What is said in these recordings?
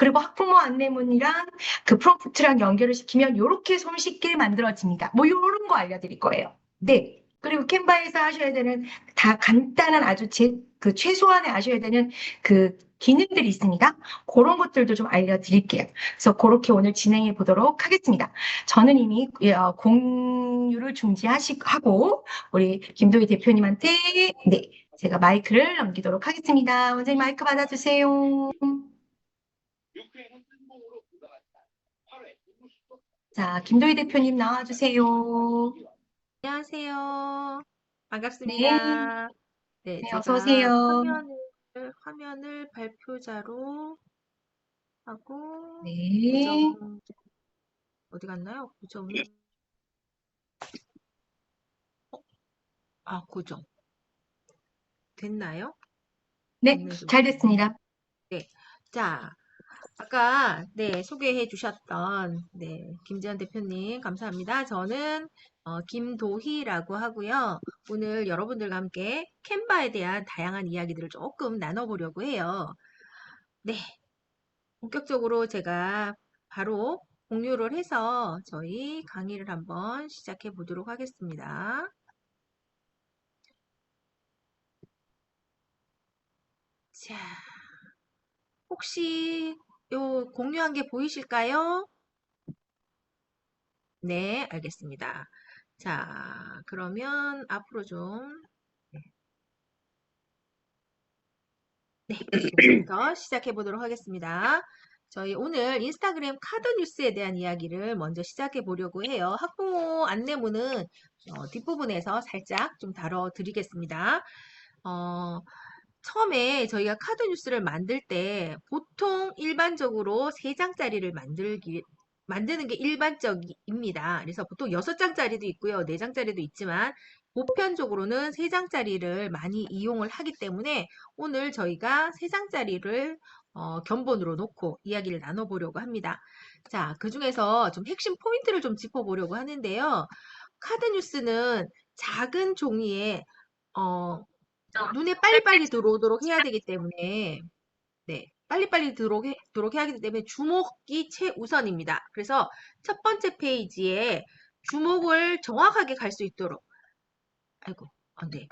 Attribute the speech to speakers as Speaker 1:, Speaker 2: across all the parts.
Speaker 1: 그리고 학부모 안내문이랑 그 프롬프트랑 연결을 시키면 이렇게 손쉽게 만들어집니다. 뭐 이런 거 알려드릴 거예요. 네. 그리고 캔바에서 하셔야 되는 다 간단한 아주 그 최소한의 아셔야 되는 그 기능들이 있습니다. 그런 것들도 좀 알려드릴게요. 그래서 그렇게 오늘 진행해 보도록 하겠습니다. 저는 이미 공유를 중지하고 우리 김도희 대표님한테 네, 제가 마이크를 넘기도록 하겠습니다. 원장님 마이크 받아주세요. 자, 김도희 대표님 나와주세요.
Speaker 2: 안녕하세요.
Speaker 1: 네,
Speaker 2: 반갑습니다. 네,
Speaker 1: 네, 어서
Speaker 2: 제가
Speaker 1: 오세요.
Speaker 2: 화면을 발표자로 하고,
Speaker 1: 네,
Speaker 2: 고정, 어디 갔나요? 고정. 됐나요?
Speaker 1: 네,
Speaker 2: 됐는지
Speaker 1: 잘
Speaker 2: 모르겠네.
Speaker 1: 됐습니다.
Speaker 2: 네. 자, 아까, 소개해 주셨던, 김지현 대표님, 감사합니다. 저는, 김도희라고 하고요. 오늘 여러분들과 함께 캔바에 대한 다양한 이야기들을 조금 나눠보려고 해요. 네. 본격적으로 제가 바로 공유를 해서 저희 강의를 한번 시작해 보도록 하겠습니다. 자, 혹시 요 공유한 게 보이실까요? 네, 알겠습니다. 자, 그러면 앞으로 좀, 지금부터 시작해 보도록 하겠습니다. 저희 오늘 인스타그램 카드 뉴스에 대한 이야기를 먼저 시작해 보려고 해요. 학부모 안내문은 뒷부분에서 살짝 좀 다뤄드리겠습니다. 어, 처음에 저희가 카드 뉴스를 만들 때 보통 일반적으로 3장짜리를 만드는 게 일반적입니다. 그래서 보통 6장짜리도 있고요. 4장짜리도 있지만 보편적으로는 3장짜리를 많이 이용을 하기 때문에 오늘 저희가 3장짜리를 견본으로 놓고 이야기를 나눠보려고 합니다. 자, 그 중에서 좀 핵심 포인트를 좀 짚어보려고 하는데요. 카드 뉴스는 작은 종이에 눈에 빨리빨리 들어오도록 해야 되기 때문에 빨리빨리 들어오도록 해야 하기 때문에 주목이 최우선입니다. 그래서 첫 번째 페이지에 주목을 정확하게 갈 수 있도록 아이고 네.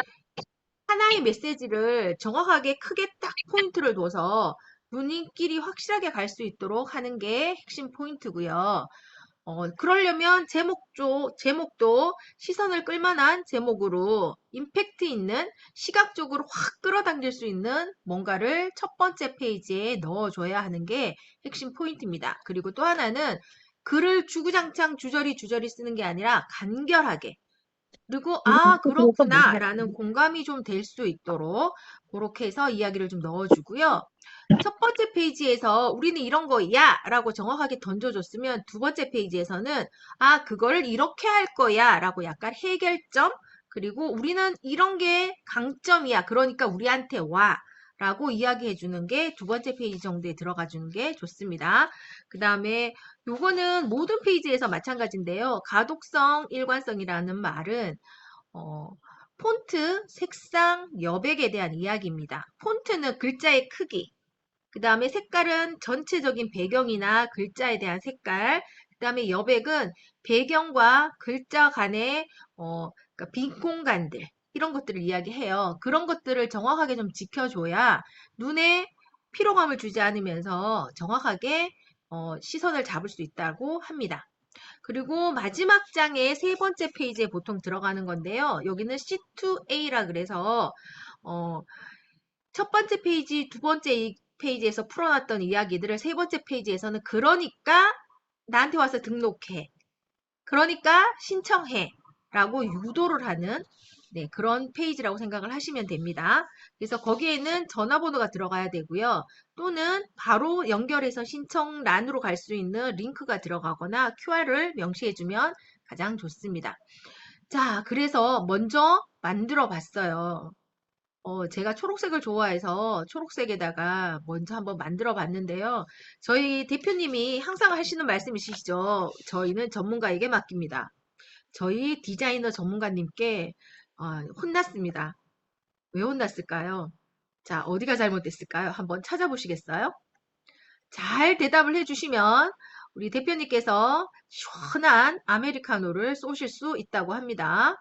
Speaker 2: 하나의 메시지를 정확하게 크게 딱 포인트를 둬서 눈길이 확실하게 갈 수 있도록 하는 게 핵심 포인트고요. 그러려면 제목도 시선을 끌만한 제목으로 임팩트 있는 시각적으로 확 끌어당길 수 있는 뭔가를 첫 번째 페이지에 넣어줘야 하는 게 핵심 포인트입니다. 그리고 또 하나는 글을 주구장창 주저리 쓰는 게 아니라 간결하게 그리고 그렇구나 라는 공감이 좀 될 수 있도록 그렇게 해서 이야기를 좀 넣어주고요. 첫 번째 페이지에서 우리는 이런 거야 라고 정확하게 던져줬으면 두 번째 페이지에서는 그거를 이렇게 할 거야 라고 약간 해결점 그리고 우리는 이런 게 강점이야 그러니까 우리한테 와 라고 이야기해 주는 게 두 번째 페이지 정도에 들어가 주는 게 좋습니다. 그 다음에 요거는 모든 페이지에서 마찬가지인데요. 가독성, 일관성이라는 말은 폰트, 색상, 여백에 대한 이야기입니다. 폰트는 글자의 크기, 그 다음에 색깔은 전체적인 배경이나 글자에 대한 색깔, 그 다음에 여백은 배경과 글자 간의 그러니까 빈 공간들 이런 것들을 이야기해요. 그런 것들을 정확하게 좀 지켜줘야 눈에 피로감을 주지 않으면서 정확하게 시선을 잡을 수 있다고 합니다. 그리고 마지막 장의 세 번째 페이지에 보통 들어가는 건데요. 여기는 C2A라 그래서 첫 번째 페이지, 두 번째 페이지에서 풀어놨던 이야기들을 세 번째 페이지에서는 그러니까 나한테 와서 등록해. 그러니까 신청해. 라고 유도를 하는 그런 페이지라고 생각을 하시면 됩니다. 그래서 거기에는 전화번호가 들어가야 되고요. 또는 바로 연결해서 신청란으로 갈 수 있는 링크가 들어가거나 QR을 명시해주면 가장 좋습니다. 자, 그래서 먼저 만들어 봤어요. 제가 초록색을 좋아해서 초록색에다가 먼저 한번 만들어 봤는데요. 저희 대표님이 항상 하시는 말씀이시죠. 저희는 전문가에게 맡깁니다. 저희 디자이너 전문가님께 혼났습니다. 왜 혼났을까요? 자, 어디가 잘못됐을까요? 한번 찾아보시겠어요? 잘 잘 대답을 해주시면 우리 대표님께서 시원한 아메리카노를 쏘실 수 있다고 합니다.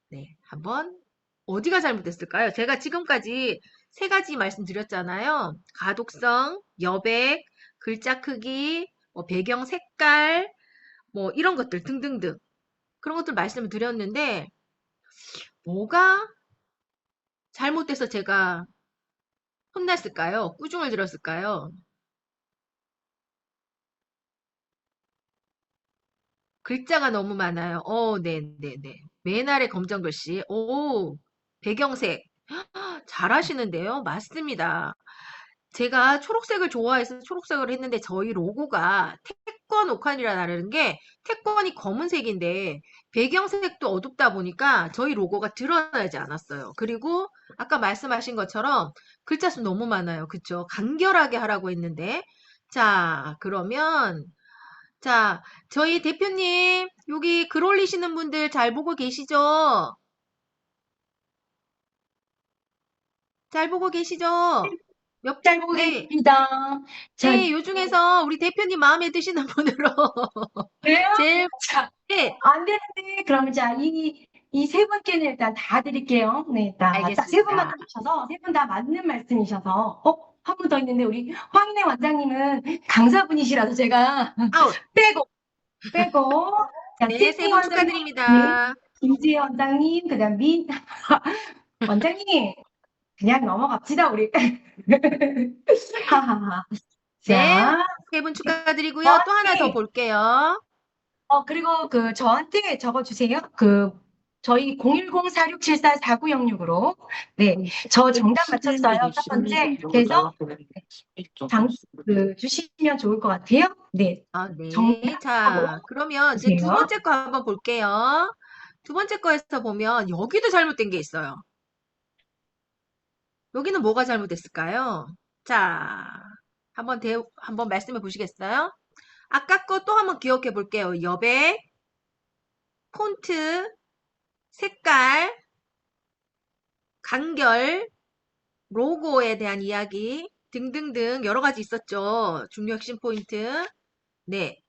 Speaker 2: 네, 한번 어디가 잘못됐을까요? 제가 지금까지 세 가지 말씀드렸잖아요. 가독성, 여백, 글자 크기, 뭐 배경 색깔, 뭐 이런 것들 등등등 그런 것들 말씀을 드렸는데 뭐가 잘못돼서 제가 혼났을까요? 꾸중을 들었을까요? 글자가 너무 많아요. 네네네. 맨 아래 검정 글씨. 배경색. 잘하시는데요? 맞습니다. 제가 초록색을 좋아해서 초록색을 했는데 저희 로고가 태권 오칸이라는 게 태권이 검은색인데 배경색도 어둡다 보니까 저희 로고가 드러나지 않았어요. 그리고 아까 말씀하신 것처럼 글자 수 너무 많아요. 그쵸? 간결하게 하라고 했는데 자, 그러면 자, 저희 대표님 여기 글 올리시는 분들 잘 보고 계시죠? 잘 보고 계시죠?
Speaker 1: 잘 보고
Speaker 2: 네.
Speaker 1: 계십니다. 자,
Speaker 2: 네, 요 중에서 우리 대표님 마음에 드시는 분으로
Speaker 1: 그래요?
Speaker 2: 제일
Speaker 1: 자,
Speaker 2: 네,
Speaker 1: 안 되는데, 그럼 자, 이 세 분께는 일단 다 드릴게요. 네, 일단 딱 세 분만
Speaker 2: 알겠습니다.
Speaker 1: 하셔서, 세 분 다 맞는 말씀이셔서, 한 분 더 있는데, 우리 황인혜 원장님은 강사분이시라서 제가
Speaker 2: 아웃.
Speaker 1: 빼고, 자,
Speaker 2: 네,
Speaker 1: 시드니
Speaker 2: 세 분
Speaker 1: 원장님, 네,
Speaker 2: 축하드립니다.
Speaker 1: 김지혜 원장님, 그 다음 원장님, 그냥 넘어갑시다, 우리. 하하하.
Speaker 2: 네,
Speaker 1: 자,
Speaker 2: 세 분 축하드리고요. 또 하나 더
Speaker 1: 저한테,
Speaker 2: 볼게요.
Speaker 1: 그리고 저한테 적어주세요. 저희 010-4674-4906으로. 네, 저 정답 맞췄어요. 첫 번째. 이렇게 해서 장, 주시면 좋을 것 같아요. 네,
Speaker 2: 아, 네.
Speaker 1: 정답하고
Speaker 2: 자, 그러면 이제 두
Speaker 1: 주세요.
Speaker 2: 번째 거 한번 볼게요. 두 번째 거에서 보면 여기도 잘못된 게 있어요. 여기는 뭐가 잘못됐을까요? 자, 한번 말씀해 보시겠어요? 아까 거 또 한번 기억해 볼게요. 여백, 폰트, 색깔, 간결, 로고에 대한 이야기 등등등 여러 가지 있었죠. 중요 핵심 포인트. 네.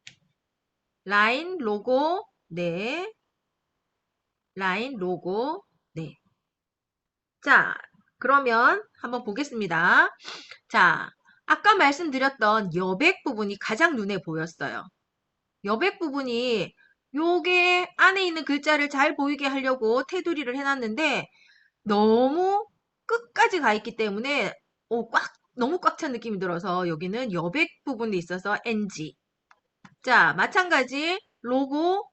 Speaker 2: 라인, 로고, 네. 라인, 로고, 네. 자, 그러면 한번 보겠습니다. 자, 아까 말씀드렸던 여백 부분이 가장 눈에 보였어요. 여백 부분이 요게 안에 있는 글자를 잘 보이게 하려고 테두리를 해놨는데 너무 끝까지 가 있기 때문에 너무 꽉 찬 느낌이 들어서 여기는 여백 부분이 있어서 NG. 자, 마찬가지 로고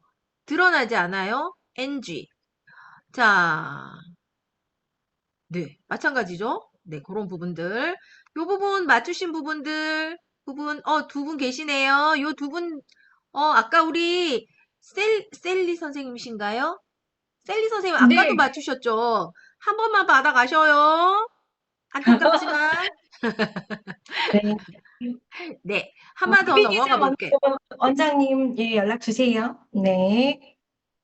Speaker 2: 드러나지 않아요. NG. 자, 네, 마찬가지죠. 네, 그런 부분들. 요 부분 맞추신 두 분 계시네요. 요 두 분, 아까 우리 셀리 선생님이신가요? 셀리 선생님 아까도
Speaker 1: 네,
Speaker 2: 맞추셨죠? 한 번만 받아가셔요. 안타깝지만.
Speaker 1: 네.
Speaker 2: 네, 한 번 더 넘어가
Speaker 1: PPT
Speaker 2: 볼게.
Speaker 1: 원장님, 예, 연락 주세요. 네.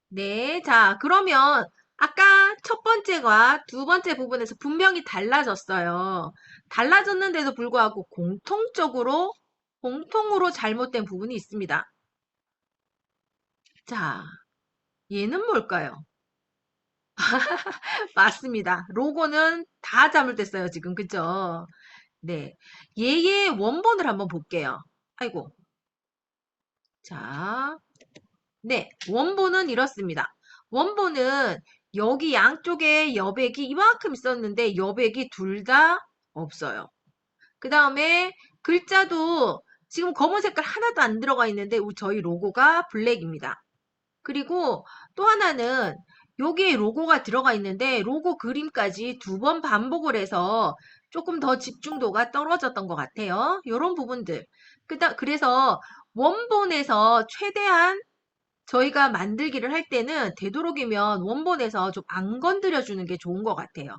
Speaker 2: 네, 자, 그러면 아까 첫 번째와 두 번째 부분에서 분명히 달라졌어요. 달라졌는데도 불구하고 공통으로 잘못된 부분이 있습니다. 자, 얘는 뭘까요? 맞습니다. 로고는 다 잘못됐어요, 지금. 그죠? 네. 얘의 원본을 한번 볼게요. 아이고. 자, 네. 원본은 이렇습니다. 원본은 여기 양쪽에 여백이 이만큼 있었는데 여백이 둘 다 없어요. 그 다음에 글자도 지금 검은 색깔 하나도 안 들어가 있는데 저희 로고가 블랙입니다. 그리고 또 하나는 여기에 로고가 들어가 있는데 로고 그림까지 두 번 반복을 해서 조금 더 집중도가 떨어졌던 것 같아요. 이런 부분들. 그래서 원본에서 최대한 저희가 만들기를 할 때는 되도록이면 원본에서 좀 안 건드려 주는 게 좋은 것 같아요.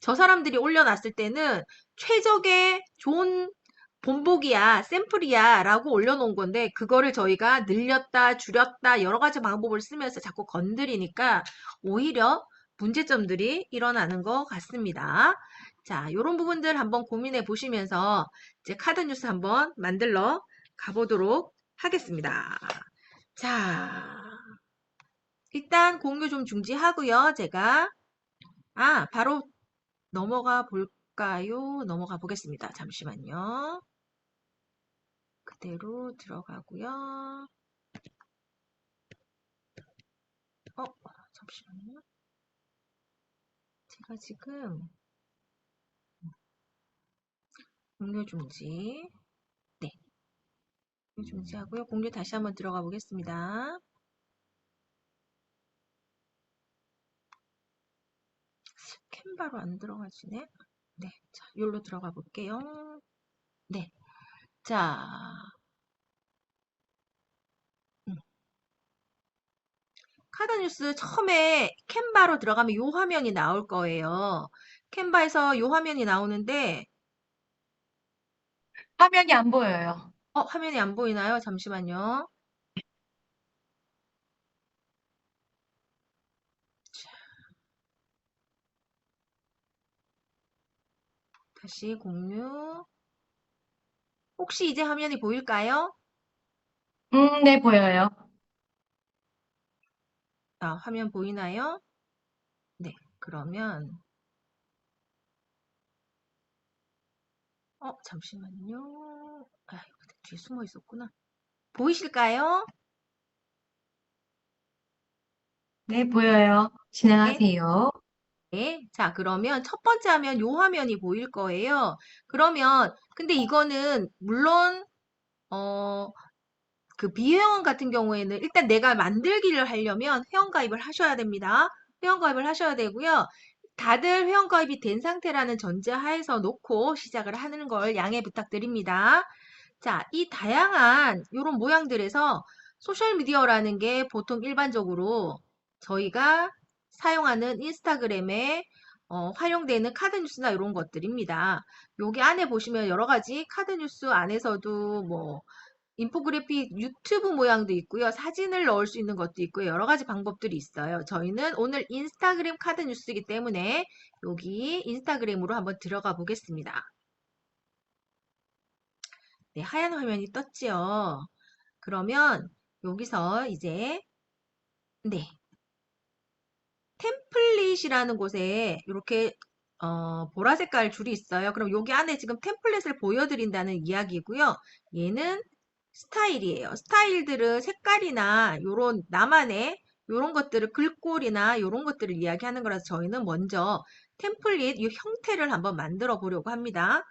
Speaker 2: 저 사람들이 올려놨을 때는 최적의 좋은 본보기야, 샘플이야 라고 올려놓은 건데 그거를 저희가 늘렸다, 줄였다 여러 가지 방법을 쓰면서 자꾸 건드리니까 오히려 문제점들이 일어나는 것 같습니다. 자, 이런 부분들 한번 고민해 보시면서 이제 카드 뉴스 한번 만들러 가보도록 하겠습니다. 자, 일단 공유 좀 중지하고요. 제가 바로 넘어가 볼까요? 넘어가 보겠습니다. 잠시만요. 그대로 들어가고요. 잠시만요. 제가 지금 공유 중지. 네. 공유 중지하고요. 공유 다시 한번 들어가 보겠습니다. 캔바로 안 들어가지네. 네. 자, 여기로 들어가 볼게요. 네. 자. 카드뉴스 처음에 캔바로 들어가면 요 화면이 나올 거예요. 캔바에서 요 화면이 나오는데,
Speaker 1: 화면이 안 보여요.
Speaker 2: 화면이 안 보이나요? 잠시만요. 다시 공유. 혹시 이제 화면이 보일까요?
Speaker 1: 네, 보여요.
Speaker 2: 화면 보이나요? 네, 그러면, 잠시만요. 이거 뒤에 숨어 있었구나. 보이실까요?
Speaker 1: 네, 보여요.
Speaker 2: 네.
Speaker 1: 진행하세요.
Speaker 2: 네. 자, 그러면 첫 번째 화면 요 화면이 보일 거예요. 그러면, 근데 이거는, 물론, 그 비회원 같은 경우에는 일단 내가 만들기를 하려면 회원가입을 하셔야 됩니다. 회원가입을 하셔야 되고요. 다들 회원가입이 된 상태라는 전제하에서 놓고 시작을 하는 걸 양해 부탁드립니다. 자, 이 다양한 이런 모양들에서 소셜미디어라는 게 보통 일반적으로 저희가 사용하는 인스타그램에 활용되는 카드뉴스나 이런 것들입니다. 여기 안에 보시면 여러 가지 카드뉴스 안에서도 뭐 인포그래픽 유튜브 모양도 있고요. 사진을 넣을 수 있는 것도 있고요. 여러 가지 방법들이 있어요. 저희는 오늘 인스타그램 카드 뉴스이기 때문에 여기 인스타그램으로 한번 들어가 보겠습니다. 네, 하얀 화면이 떴지요. 그러면 여기서 이제 네, 템플릿이라는 곳에 이렇게 보라 색깔 줄이 있어요. 그럼 여기 안에 지금 템플릿을 보여드린다는 이야기고요. 얘는 스타일이에요. 스타일들은 색깔이나 요런 나만의 요런 것들을 글꼴이나 요런 것들을 이야기하는 거라서 저희는 먼저 템플릿 이 형태를 한번 만들어 보려고 합니다.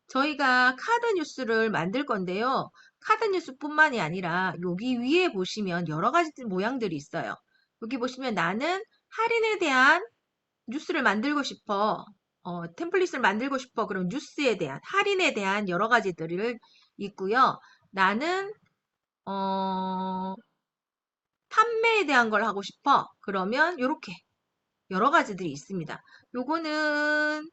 Speaker 2: 저희가 카드 뉴스를 만들 건데요. 카드 뉴스뿐만이 아니라 여기 위에 보시면 여러 가지 모양들이 있어요. 여기 보시면 나는 할인에 대한 뉴스를 만들고 싶어. 템플릿을 만들고 싶어. 그럼 뉴스에 대한, 할인에 대한 여러 가지들을 있고요. 나는, 판매에 대한 걸 하고 싶어. 그러면 이렇게 여러 가지들이 있습니다. 요거는,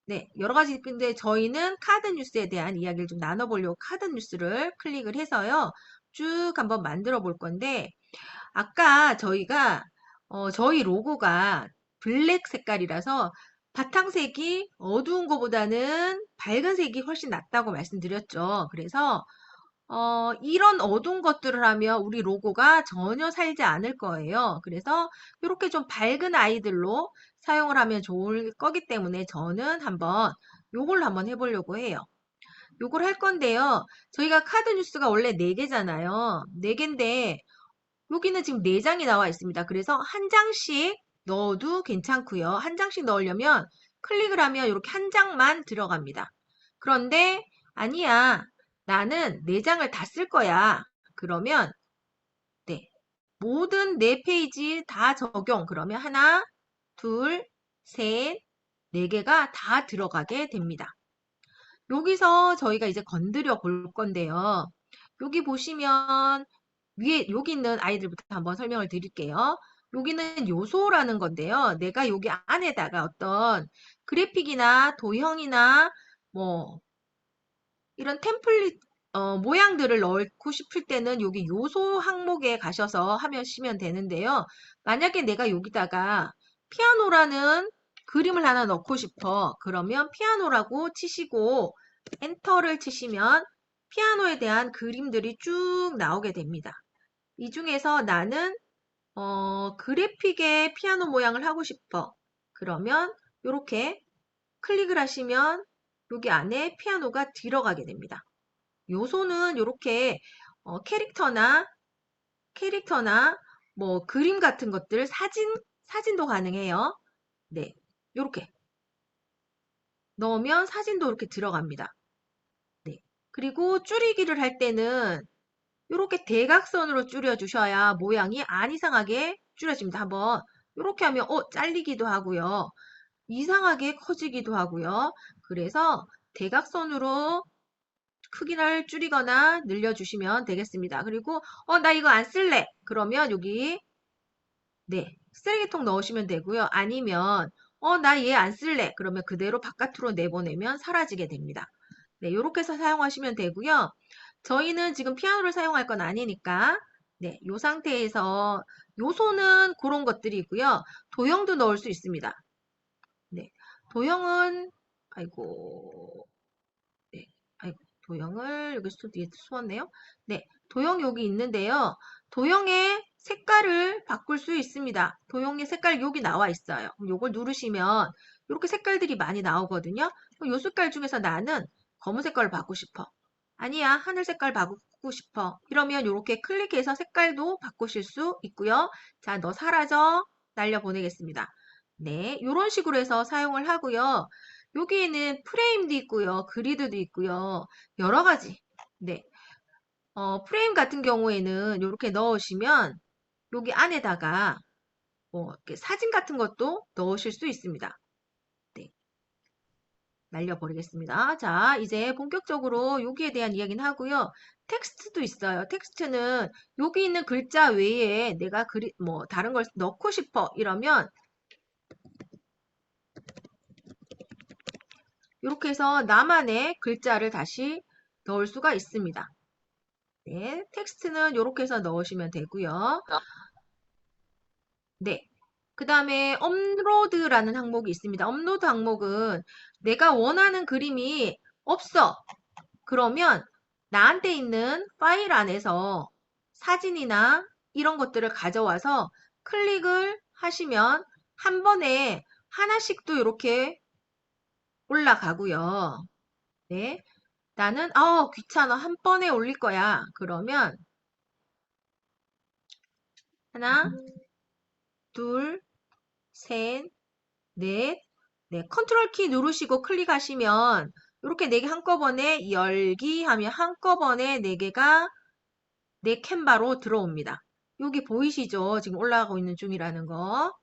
Speaker 2: 네, 여러 가지, 근데 저희는 카드 뉴스에 대한 이야기를 좀 나눠보려고 카드 뉴스를 클릭을 해서요. 쭉 한번 만들어 볼 건데, 아까 저희가 저희 로고가 블랙 색깔이라서 바탕색이 어두운 것보다는 밝은 색이 훨씬 낫다고 말씀드렸죠. 그래서 이런 어두운 것들을 하면 우리 로고가 전혀 살지 않을 거예요. 그래서 이렇게 좀 밝은 아이들로 사용을 하면 좋을 거기 때문에 저는 한번 요걸로 한번 해보려고 해요. 요걸 할 건데요. 저희가 카드 뉴스가 원래 4개잖아요. 4개인데 여기는 지금 4장이 나와 있습니다. 그래서 한 장씩 넣어도 괜찮고요. 한 장씩 넣으려면 클릭을 하면 이렇게 한 장만 들어갑니다. 그런데 아니야. 나는 4장을 다 쓸 거야. 그러면 네. 모든 4페이지 다 적용. 그러면 하나, 둘, 셋, 4개가 다 들어가게 됩니다. 여기서 저희가 이제 건드려 볼 건데요. 여기 보시면 위에 여기 있는 아이들부터 한번 설명을 드릴게요. 여기는 요소라는 건데요. 내가 여기 안에다가 어떤 그래픽이나 도형이나 뭐 이런 템플릿 모양들을 넣고 싶을 때는 여기 요소 항목에 가셔서 하시면 되는데요. 만약에 내가 여기다가 피아노라는 그림을 하나 넣고 싶어. 그러면 피아노라고 치시고 엔터를 치시면 피아노에 대한 그림들이 쭉 나오게 됩니다. 이 중에서 나는 그래픽의 피아노 모양을 하고 싶어. 그러면 이렇게 클릭을 하시면 여기 안에 피아노가 들어가게 됩니다. 요소는 이렇게 캐릭터나 뭐 그림 같은 것들 사진도 가능해요. 네, 이렇게 넣으면 사진도 이렇게 들어갑니다. 네, 그리고 줄이기를 할 때는 이렇게 대각선으로 줄여주셔야 모양이 안 이상하게 줄여집니다. 한번 이렇게 하면 잘리기도 하고요. 이상하게 커지기도 하고요. 그래서 대각선으로 크기를 줄이거나 늘려주시면 되겠습니다. 그리고 나 이거 안 쓸래. 그러면 여기 네, 쓰레기통 넣으시면 되고요. 아니면 나 얘 안 쓸래. 그러면 그대로 바깥으로 내보내면 사라지게 됩니다. 네, 이렇게 해서 사용하시면 되고요. 저희는 지금 피아노를 사용할 건 아니니까 네, 이 상태에서 요소는 그런 것들이 있고요. 도형도 넣을 수 있습니다. 네, 도형은 아이고 네, 아이고 도형을 여기 뒤에 쏘았네요. 네, 도형 여기 있는데요. 도형의 색깔을 바꿀 수 있습니다. 도형의 색깔 여기 나와 있어요. 이걸 누르시면 이렇게 색깔들이 많이 나오거든요. 이 색깔 중에서 나는 검은 색깔을 바꾸고 싶어. 아니야, 하늘 색깔 바꾸고 싶어. 이러면 이렇게 클릭해서 색깔도 바꾸실 수 있고요. 자, 너 사라져. 날려보내겠습니다. 네, 이런 식으로 해서 사용을 하고요. 여기에는 프레임도 있고요. 그리드도 있고요. 여러 가지. 네, 프레임 같은 경우에는 이렇게 넣으시면 여기 안에다가 뭐 이렇게 사진 같은 것도 넣으실 수 있습니다. 네, 날려버리겠습니다. 자, 이제 본격적으로 여기에 대한 이야기는 하고요. 텍스트도 있어요. 텍스트는 여기 있는 글자 외에 내가 뭐 다른 걸 넣고 싶어 이러면 이렇게 해서 나만의 글자를 다시 넣을 수가 있습니다. 네, 텍스트는 이렇게 해서 넣으시면 되고요. 네. 그 다음에 업로드라는 항목이 있습니다. 업로드 항목은 내가 원하는 그림이 없어. 그러면 나한테 있는 파일 안에서 사진이나 이런 것들을 가져와서 클릭을 하시면 한 번에 하나씩도 이렇게 올라가고요. 네. 나는 귀찮아. 한 번에 올릴 거야. 그러면 하나, 둘, 셋, 넷. 네, 컨트롤 키 누르시고 클릭하시면 이렇게 4개 한꺼번에 열기 하면 한꺼번에 4개가 내 캔바로 들어옵니다. 여기 보이시죠? 지금 올라가고 있는 중이라는 거.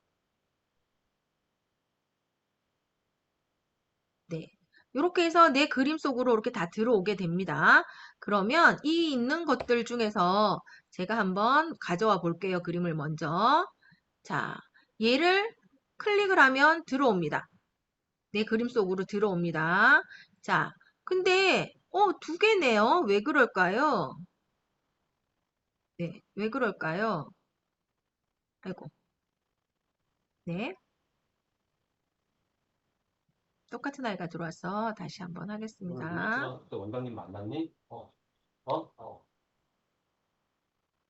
Speaker 2: 네. 이렇게 해서 내 그림 속으로 이렇게 다 들어오게 됩니다. 그러면 이 있는 것들 중에서 제가 한번 가져와 볼게요. 그림을 먼저. 자, 얘를 클릭을 하면 들어옵니다. 내 그림 속으로 들어옵니다. 자, 근데 2개네요. 왜 그럴까요? 네, 왜 그럴까요? 아이고, 네. 똑같은 아이가 들어와서 다시 한번 하겠습니다.
Speaker 3: 루이스랑 그때 원장님 만났니?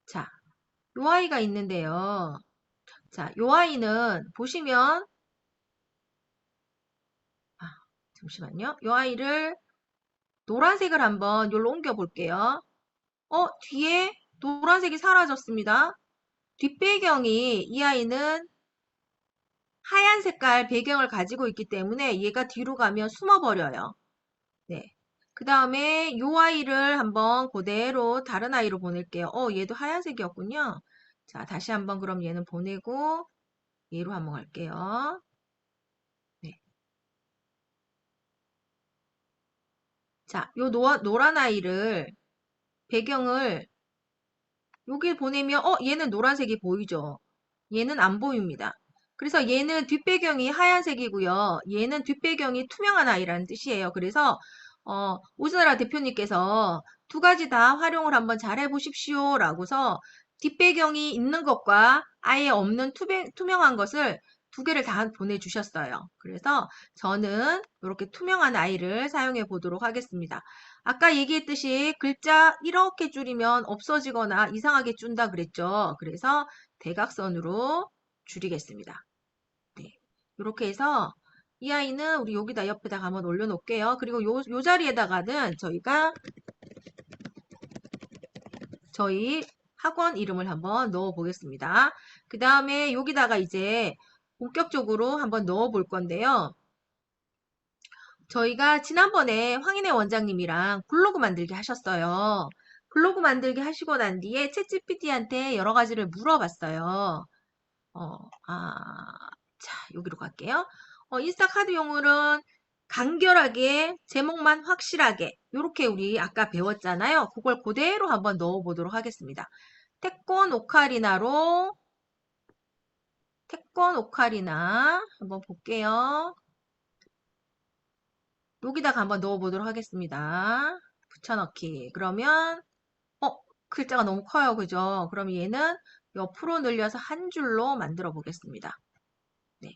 Speaker 2: 자, 요 아이가 있는데요. 자, 요 아이는 보시면 잠시만요. 요 아이를 노란색을 한번 여기로 옮겨 볼게요. 뒤에 노란색이 사라졌습니다. 뒷배경이 이 아이는 하얀 색깔 배경을 가지고 있기 때문에 얘가 뒤로 가면 숨어버려요. 네. 그 다음에 이 아이를 한번 그대로 다른 아이로 보낼게요. 얘도 하얀색이었군요. 자, 다시 한번 그럼 얘는 보내고 얘로 한번 갈게요. 네. 자, 요 노란 아이를 배경을 여기 보내면 얘는 노란색이 보이죠? 얘는 안 보입니다. 그래서 얘는 뒷배경이 하얀색이고요. 얘는 뒷배경이 투명한 아이라는 뜻이에요. 그래서 오즈나라 대표님께서 2가지 다 활용을 한번 잘 해보십시오 라고서 뒷배경이 있는 것과 아예 없는 투명한 것을 2개를 다 보내주셨어요. 그래서 저는 이렇게 투명한 아이를 사용해 보도록 하겠습니다. 아까 얘기했듯이 글자 이렇게 줄이면 없어지거나 이상하게 준다 그랬죠. 그래서 대각선으로 줄이겠습니다. 네. 이렇게 해서 이 아이는 우리 여기다 옆에다가 한번 올려놓을게요. 그리고 요 자리에다가는 저희 학원 이름을 한번 넣어 보겠습니다. 그 다음에 여기다가 이제 본격적으로 한번 넣어 볼 건데요. 저희가 지난번에 황인혜 원장님이랑 블로그 만들기 하셨어요. 블로그 만들기 하시고 난 뒤에 챗GPT한테 여러 가지를 물어봤어요. 자, 여기로 갈게요. 인스타 카드용으로는 간결하게, 제목만 확실하게, 이렇게 우리 아까 배웠잖아요. 그걸 그대로 한번 넣어보도록 하겠습니다. 태권 오카리나 한번 볼게요. 여기다가 한번 넣어보도록 하겠습니다. 붙여넣기. 그러면 글자가 너무 커요. 그죠? 그럼 얘는 옆으로 늘려서 한 줄로 만들어 보겠습니다. 네,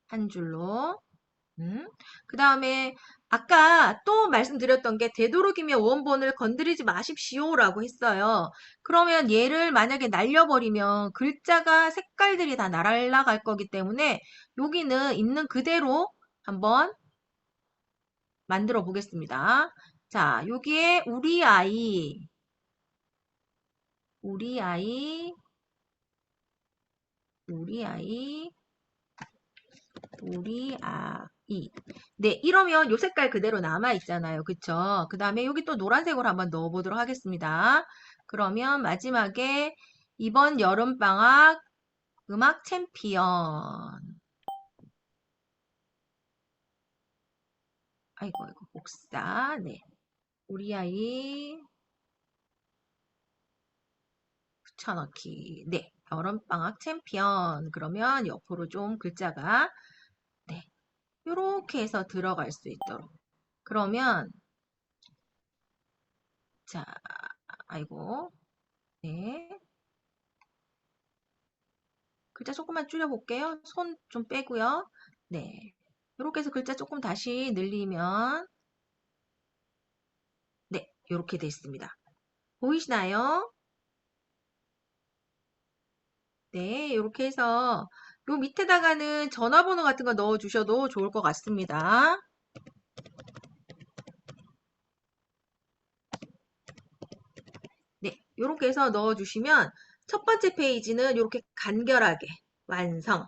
Speaker 2: 한 줄로. 그 다음에 아까 또 말씀드렸던 게 되도록이면 원본을 건드리지 마십시오라고 했어요. 그러면 얘를 만약에 날려버리면 글자가 색깔들이 다 날아갈 거기 때문에 여기는 있는 그대로 한번 만들어 보겠습니다. 자, 여기에 우리 아이, 우리 아이, 우리 아이, 우리 아이. 네, 이러면 요 색깔 그대로 남아 있잖아요. 그쵸? 그 다음에 여기 또 노란색으로 한번 넣어보도록 하겠습니다. 그러면 마지막에 이번 여름방학 음악 챔피언. 아이고, 아이고, 복사. 네. 우리 아이 붙여넣기. 네. 여름방학 챔피언. 그러면 옆으로 좀 글자가, 네. 요렇게 해서 들어갈 수 있도록. 그러면, 자, 아이고. 네. 글자 조금만 줄여볼게요. 손 좀 빼고요. 네. 이렇게 해서 글자 조금 다시 늘리면 네, 이렇게 됐습니다. 보이시나요? 네, 이렇게 해서 요 밑에다가는 전화번호 같은 거 넣어주셔도 좋을 것 같습니다. 네, 이렇게 해서 넣어주시면 첫 번째 페이지는 이렇게 간결하게 완성.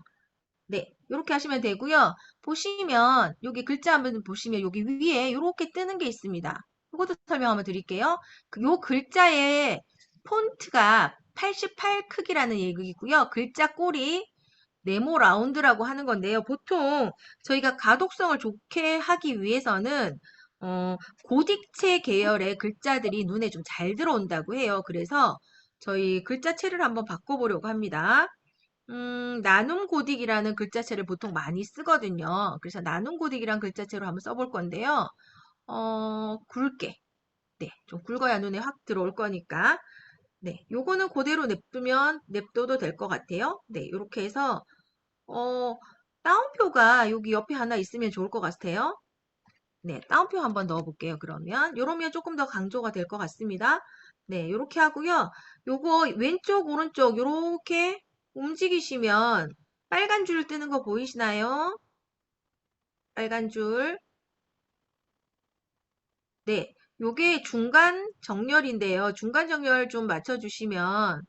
Speaker 2: 네, 이렇게 하시면 되고요. 보시면 여기 글자 한번 보시면 여기 위에 이렇게 뜨는 게 있습니다. 이것도 설명 한번 드릴게요. 요 글자의 폰트가 88 크기라는 얘기고요. 글자 꼬리 네모 라운드라고 하는 건데요. 보통 저희가 가독성을 좋게 하기 위해서는 고딕체 계열의 글자들이 눈에 좀 잘 들어온다고 해요. 그래서 저희 글자체를 한번 바꿔보려고 합니다. 나눔 고딕이라는 글자체를 보통 많이 쓰거든요. 그래서 나눔 고딕이란 글자체로 한번 써볼 건데요. 굵게. 네, 좀 굵어야 눈에 확 들어올 거니까. 네, 요거는 그대로 냅둬도 될 것 같아요. 네, 이렇게 해서, 따옴표가 여기 옆에 하나 있으면 좋을 것 같아요. 네, 따옴표 한번 넣어볼게요. 그러면, 요러면 조금 더 강조가 될 것 같습니다. 네, 요렇게 하고요. 요거 왼쪽, 오른쪽, 요렇게 움직이시면 빨간 줄 뜨는 거 보이시나요? 빨간 줄. 네, 요게 중간 정렬인데요. 중간 정렬 좀 맞춰주시면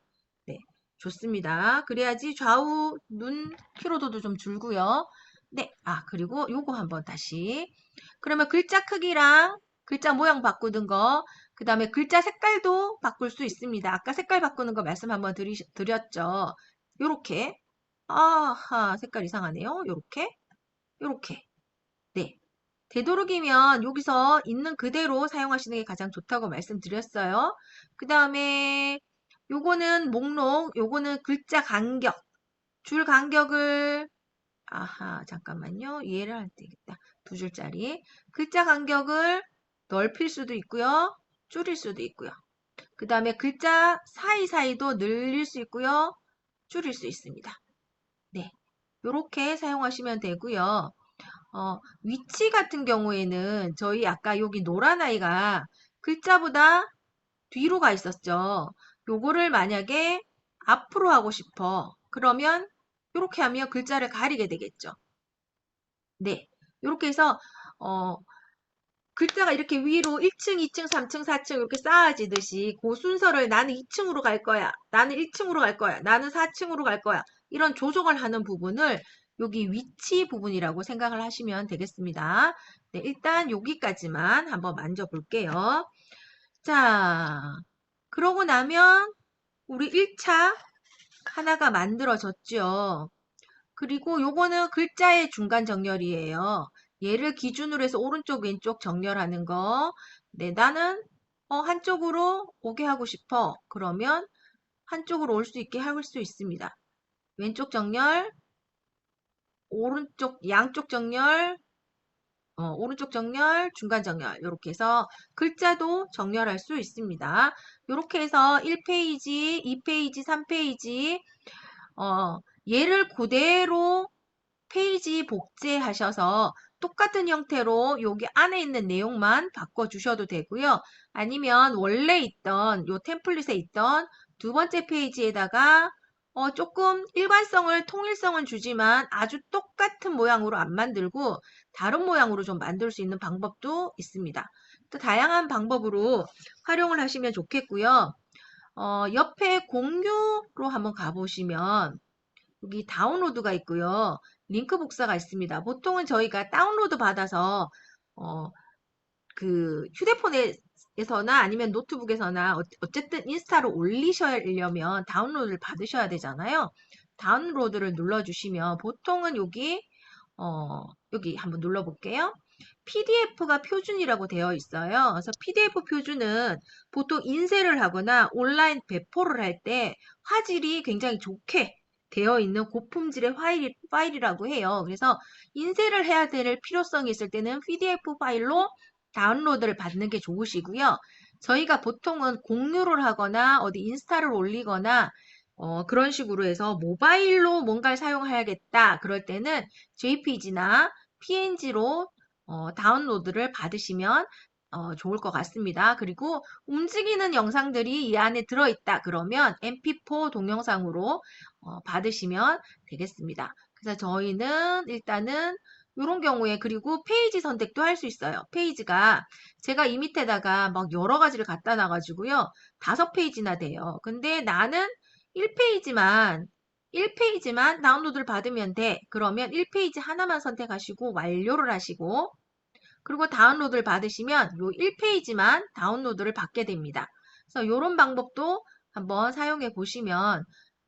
Speaker 2: 네, 좋습니다. 그래야지 좌우 눈 피로도도 좀 줄고요. 네, 그리고 요거 한번 다시. 그러면 글자 크기랑 글자 모양 바꾸는 거, 그 다음에 글자 색깔도 바꿀 수 있습니다. 아까 색깔 바꾸는 거 말씀 한번 드렸죠. 요렇게. 아하, 색깔 이상하네요. 요렇게. 요렇게. 네. 되도록이면 여기서 있는 그대로 사용하시는 게 가장 좋다고 말씀드렸어요. 그 다음에 요거는 목록, 요거는 글자 간격, 줄 간격을 잠깐만요. 이해를 할 때겠다. 두 줄짜리. 글자 간격을 넓힐 수도 있고요. 줄일 수도 있고요. 그 다음에 글자 사이사이도 늘릴 수 있고요. 줄일 수 있습니다. 네. 요렇게 사용하시면 되고요. 위치 같은 경우에는 저희 아까 여기 노란 아이가 글자보다 뒤로 가 있었죠. 요거를 만약에 앞으로 하고 싶어. 그러면 이렇게 하면 글자를 가리게 되겠죠. 네. 이렇게 해서 어, 글자가 이렇게 위로 1층, 2층, 3층, 4층 이렇게 쌓아지듯이 그 순서를 나는 2층으로 갈 거야. 나는 1층으로 갈 거야. 나는 4층으로 갈 거야. 이런 조정을 하는 부분을 여기 위치 부분이라고 생각을 하시면 되겠습니다. 네, 일단 여기까지만 한번 만져볼게요. 자, 그러고 나면 우리 1차 하나가 만들어졌죠. 그리고 요거는 글자의 중간 정렬이에요. 얘를 기준으로 해서 오른쪽, 왼쪽 정렬하는 거. 네, 나는 한쪽으로 오게 하고 싶어. 그러면 한쪽으로 올 수 있게 할 수 있습니다. 왼쪽 정렬, 오른쪽, 양쪽 정렬, 오른쪽 정렬, 중간 정렬. 이렇게 해서 글자도 정렬할 수 있습니다. 이렇게 해서 1페이지, 2페이지, 3페이지, 얘를 그대로 페이지 복제하셔서 똑같은 형태로 여기 안에 있는 내용만 바꿔주셔도 되고요. 아니면 원래 있던 요 템플릿에 있던 두 번째 페이지에다가 조금 일관성을 통일성은 주지만 아주 똑같은 모양으로 안 만들고 다른 모양으로 좀 만들 수 있는 방법도 있습니다. 또 다양한 방법으로 활용을 하시면 좋겠고요. 옆에 공유로 한번 가보시면 여기 다운로드가 있고요. 링크 복사가 있습니다. 보통은 저희가 다운로드 받아서 그 휴대폰에서나 아니면 노트북에서나 어쨌든 인스타로 올리시려면 다운로드를 받으셔야 되잖아요. 다운로드를 눌러주시면 보통은 여기 한번 눌러볼게요. PDF가 표준이라고 되어 있어요. 그래서 PDF 표준은 보통 인쇄를 하거나 온라인 배포를 할 때 화질이 굉장히 좋게 되어 있는 고품질의 파일이라고 해요. 그래서 인쇄를 해야 될 필요성이 있을 때는 PDF 파일로 다운로드를 받는 게 좋으시고요. 저희가 보통은 공유를 하거나 어디 인스타를 올리거나 그런 식으로 해서 모바일로 뭔가를 사용해야겠다. 그럴 때는 JPG나 PNG로 다운로드를 받으시면 좋을 것 같습니다. 그리고 움직이는 영상들이 이 안에 들어있다. 그러면 MP4 동영상으로 받으시면 되겠습니다. 그래서 저희는 일단은 이런 경우에 그리고 페이지 선택도 할 수 있어요. 페이지가 제가 이 밑에다가 막 여러 가지를 갖다 놔가지고요. 5페이지나 돼요. 근데 나는 1페이지만 다운로드를 받으면 돼. 그러면 1페이지 하나만 선택하시고 완료를 하시고 그리고 다운로드를 받으시면 요 1페이지만 다운로드를 받게 됩니다. 그래서 이런 방법도 한번 사용해 보시면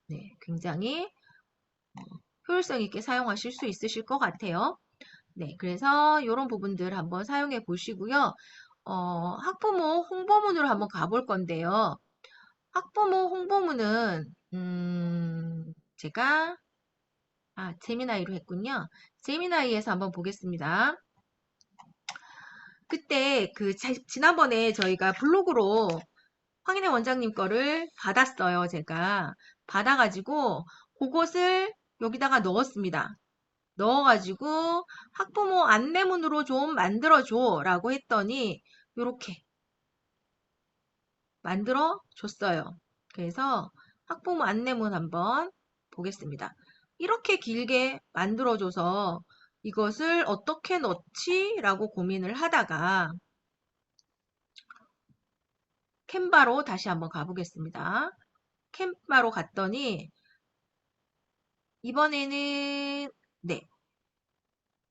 Speaker 2: 네, 굉장히 효율성 있게 사용하실 수 있으실 것 같아요. 네, 그래서 이런 부분들 한번 사용해 보시고요. 학부모 홍보문으로 한번 가볼 건데요. 학부모 홍보문은 제가 제미나이로 했군요. 제미나이에서 한번 보겠습니다. 그때 지난번에 저희가 블로그로 황인혜 원장님 거를 받았어요. 제가 받아가지고 그것을 여기다가 넣었습니다. 넣어가지고 학부모 안내문으로 좀 만들어줘 라고 했더니 이렇게 만들어 줬어요. 그래서 학부모 안내문 한번 보겠습니다. 이렇게 길게 만들어줘서 이것을 어떻게 넣지? 라고 고민을 하다가 캔바로 다시 한번 가보겠습니다. 캔바로 갔더니 이번에는 네,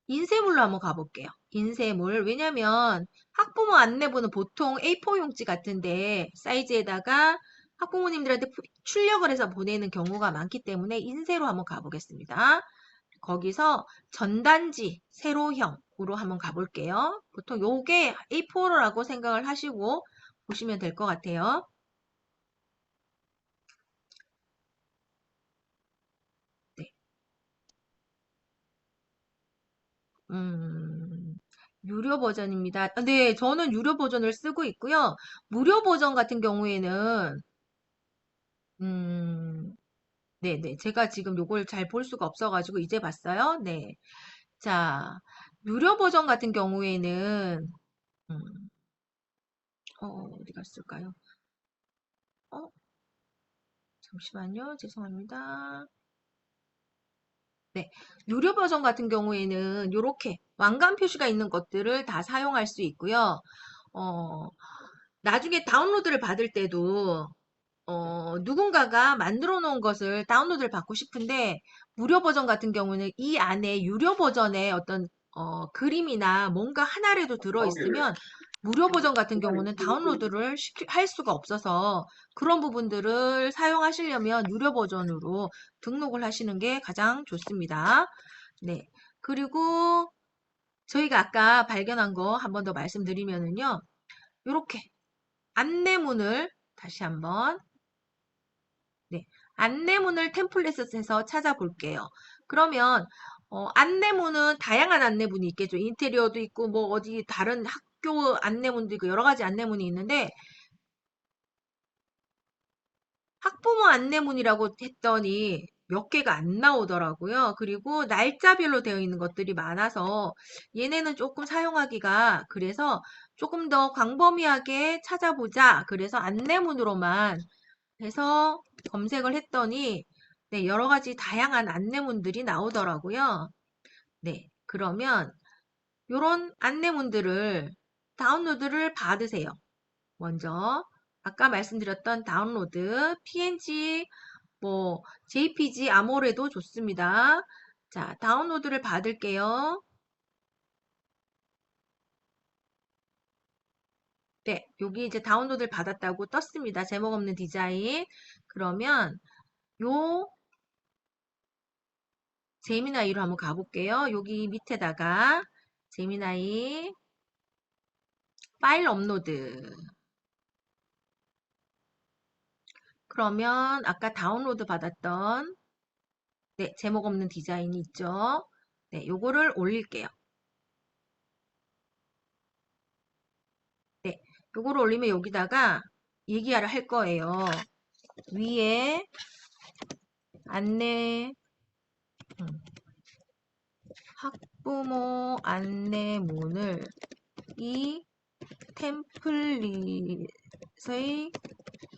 Speaker 2: 인쇄물로 한번 가볼게요. 인쇄물. 왜냐면 학부모 안내문은 보통 A4 용지 같은데 사이즈에다가 학부모님들한테 출력을 해서 보내는 경우가 많기 때문에 인쇄로 한번 가보겠습니다. 거기서 전단지 세로형으로 한번 가볼게요. 보통 요게 A4라고 생각을 하시고 보시면 될 것 같아요. 네. 유료 버전입니다. 네, 저는 유료 버전을 쓰고 있고요. 무료 버전 같은 경우에는 네네. 제가 지금 요걸 잘 볼 수가 없어가지고 이제 봤어요. 네. 자, 유료 버전 같은 경우에는 음, 어디 갔을까요? 잠시만요. 죄송합니다. 네, 유료 버전 같은 경우에는 이렇게 왕관 표시가 있는 것들을 다 사용할 수 있고요. 어, 나중에 다운로드를 받을 때도 누군가가 만들어 놓은 것을 다운로드를 받고 싶은데 무료 버전 같은 경우는 이 안에 유료 버전의 어떤 그림이나 뭔가 하나라도 들어 있으면 무료 버전 같은 경우는 다운로드를 할 수가 없어서 그런 부분들을 사용하시려면 유료 버전으로 등록을 하시는 게 가장 좋습니다. 네. 그리고 저희가 아까 발견한 거 한 번 더 말씀드리면은요. 이렇게 안내문을 다시 한번 네, 안내문을 템플릿에서 찾아볼게요. 그러면 안내문은 다양한 안내문이 있겠죠. 인테리어도 있고 뭐 어디 다른 학교 안내문도 있고 여러 가지 안내문이 있는데 학부모 안내문이라고 했더니 몇 개가 안 나오더라고요. 그리고 날짜별로 되어 있는 것들이 많아서 얘네는 조금 사용하기가 그래서 조금 더 광범위하게 찾아보자. 그래서 안내문으로만 해서 검색을 했더니 네, 여러 가지 다양한 안내문들이 나오더라고요. 네, 그러면 이런 안내문들을 다운로드를 받으세요. 먼저 아까 말씀드렸던 다운로드, PNG, 뭐 JPG, 아모레도 좋습니다. 자, 다운로드를 받을게요. 네, 여기 이제 다운로드를 받았다고 떴습니다. 제목 없는 디자인. 그러면 요 제미나이로 한번 가볼게요. 여기 밑에다가 제미나이 파일 업로드. 그러면 아까 다운로드 받았던 네, 제목 없는 디자인이 있죠. 네, 요거를 올릴게요. 네, 요거를 올리면 여기다가 얘기를 할 거예요. 위에 안내 학부모 안내문을 이 템플릿의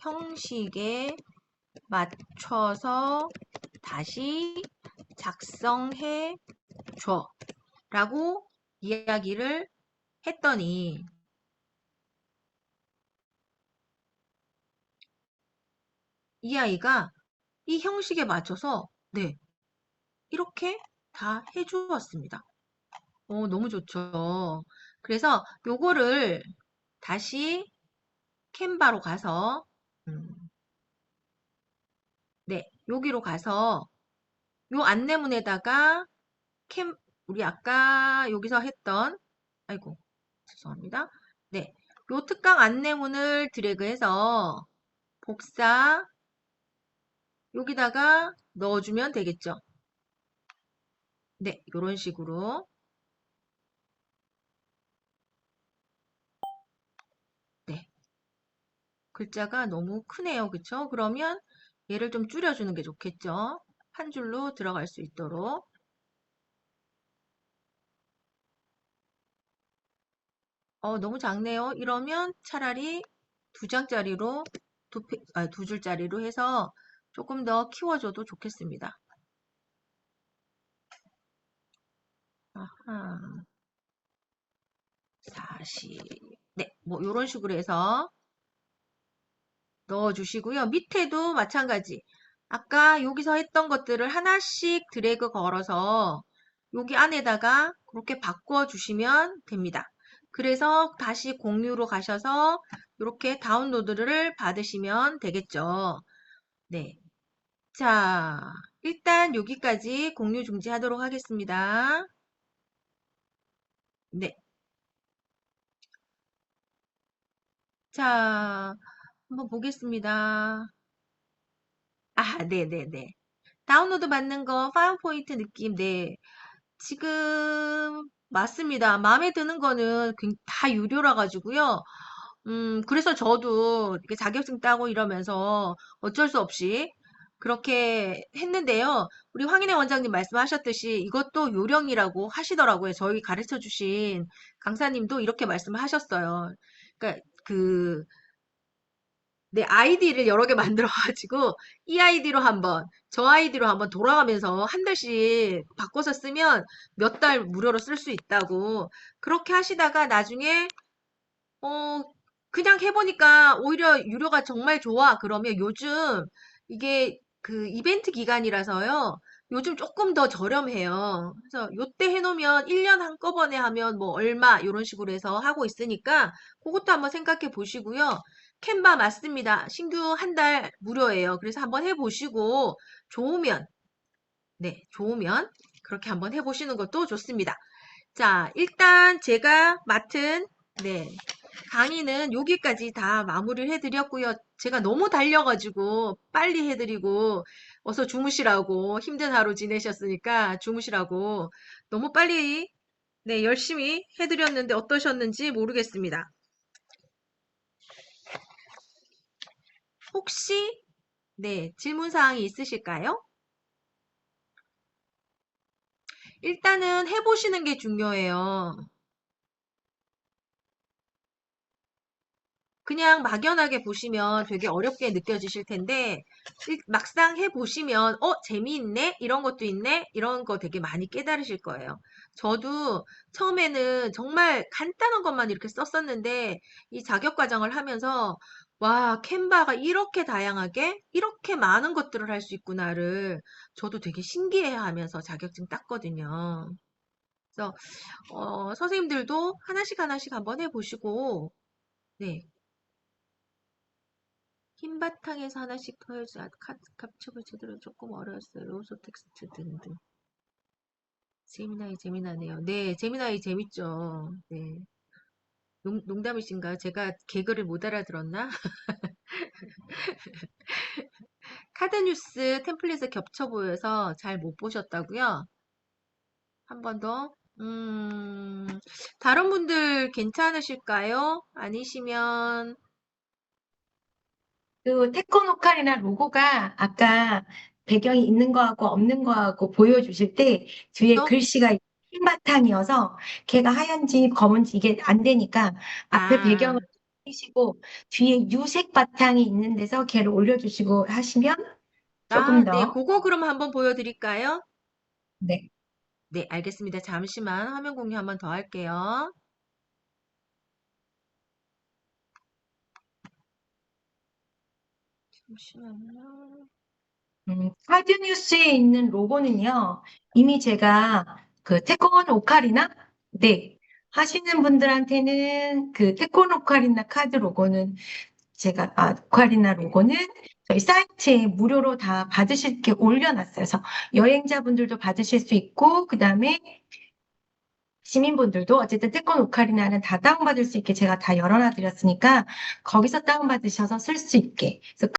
Speaker 2: 형식에 맞춰서 다시 작성해 줘 라고 이야기를 했더니 이 아이가 이 형식에 맞춰서 네, 이렇게 다 해주었습니다. 너무 좋죠. 그래서 요거를 다시 캔바로 가서 네, 여기로 가서 요 안내문에다가 우리 아까 여기서 했던 아이고 죄송합니다. 네, 요 특강 안내문을 드래그해서 복사 여기다가 넣어주면 되겠죠. 네, 요런 식으로 네, 글자가 너무 크네요. 그쵸? 그러면 얘를 좀 줄여주는 게 좋겠죠. 한 줄로 들어갈 수 있도록 너무 작네요. 이러면 차라리 두 장짜리로 두 줄짜리로 해서 조금 더 키워줘도 좋겠습니다. 아하, 40. 네, 뭐 이런 식으로 해서 넣어주시고요. 밑에도 마찬가지. 아까 여기서 했던 것들을 하나씩 드래그 걸어서 여기 안에다가 그렇게 바꿔주시면 됩니다. 그래서 다시 공유로 가셔서 이렇게 다운로드를 받으시면 되겠죠. 네. 자, 일단 여기까지 공유 중지하도록 하겠습니다. 네. 자, 한번 보겠습니다. 아, 네네네. 다운로드 받는 거 파워포인트 느낌, 네. 지금, 맞습니다. 마음에 드는 거는 다 유료라 가지고요. 그래서 저도 이렇게 자격증 따고 이러면서 어쩔 수 없이 그렇게 했는데요. 우리 황인혜 원장님 말씀하셨듯이 이것도 요령이라고 하시더라고요. 저희 가르쳐 주신 강사님도 이렇게 말씀을 하셨어요. 그러니까 그, 내 아이디를 여러 개 만들어가지고, 이 아이디로 한번, 저 아이디로 한번 돌아가면서 한 달씩 바꿔서 쓰면 몇 달 무료로 쓸 수 있다고. 그렇게 하시다가 나중에, 어, 그냥 해보니까 오히려 유료가 정말 좋아. 그러면 요즘 이게 그 이벤트 기간이라서요. 요즘 조금 더 저렴해요. 그래서 요때 해놓으면 1년 한꺼번에 하면 뭐 얼마 이런 식으로 해서 하고 있으니까 그것도 한번 생각해 보시고요. 캔바 맞습니다. 신규 한 달 무료예요. 그래서 한번 해보시고 좋으면 네, 좋으면 그렇게 한번 해보시는 것도 좋습니다. 자, 일단 제가 맡은 네, 강의는 여기까지 다 마무리를 해드렸고요. 제가 너무 달려가지고 빨리 해드리고 어서 주무시라고 힘든 하루 지내셨으니까 주무시라고 너무 빨리 네, 열심히 해드렸는데 어떠셨는지 모르겠습니다. 혹시 네, 질문사항이 있으실까요? 일단은 해보시는 게 중요해요. 그냥 막연하게 보시면 되게 어렵게 느껴지실 텐데 막상 해보시면 재미있네? 이런 것도 있네? 이런 거 되게 많이 깨달으실 거예요. 저도 처음에는 정말 간단한 것만 이렇게 썼었는데 이 자격과정을 하면서 와, 캔바가 이렇게 다양하게 이렇게 많은 것들을 할 수 있구나를 저도 되게 신기해하면서 자격증 땄거든요. 그래서 선생님들도 하나씩 하나씩 한번 해보시고 네, 흰 바탕에서 하나씩 보여줘. capture 제대로 조금 어려웠어요. 요소 텍스트 등등. 재미나이 재미나네요. 네, 재미나이 재밌죠. 네. 농담이신가요? 제가 개그를 못 알아들었나? 카드뉴스 템플릿을 겹쳐 보여서 잘 못 보셨다고요? 한 번 더. 다른 분들 괜찮으실까요? 아니시면
Speaker 1: 그 테크노칼이나 로고가 아까 배경이 있는 거하고 없는 거하고 보여주실 때 뒤에
Speaker 2: 또?
Speaker 1: 글씨가 흰 바탕이어서 걔가 하얀지 검은지 이게 안 되니까 앞에
Speaker 2: 아,
Speaker 1: 배경을 띄시고 뒤에 유색 바탕이 있는 데서 걔를 올려주시고 하시면 조금
Speaker 2: 네,
Speaker 1: 더,
Speaker 2: 그거 그럼 한번 보여드릴까요?
Speaker 1: 네.
Speaker 2: 네, 알겠습니다. 잠시만 화면 공유 한번 더 할게요. 잠시만요.
Speaker 1: 카드뉴스에 있는 로고는요, 이미 제가 그 태권 오카리나, 네, 하시는 분들한테는 그 태권 오카리나 카드 로고는 오카리나 로고는 저희 사이트에 무료로 다 받으실 게 올려놨어요. 그래서 여행자분들도 받으실 수 있고, 그 다음에 시민분들도 어쨌든 태권 오카리나는 다 다운받을 수 있게 제가 다 열어놔 드렸으니까 거기서 다운받으셔서 쓸 수 있게. 그래서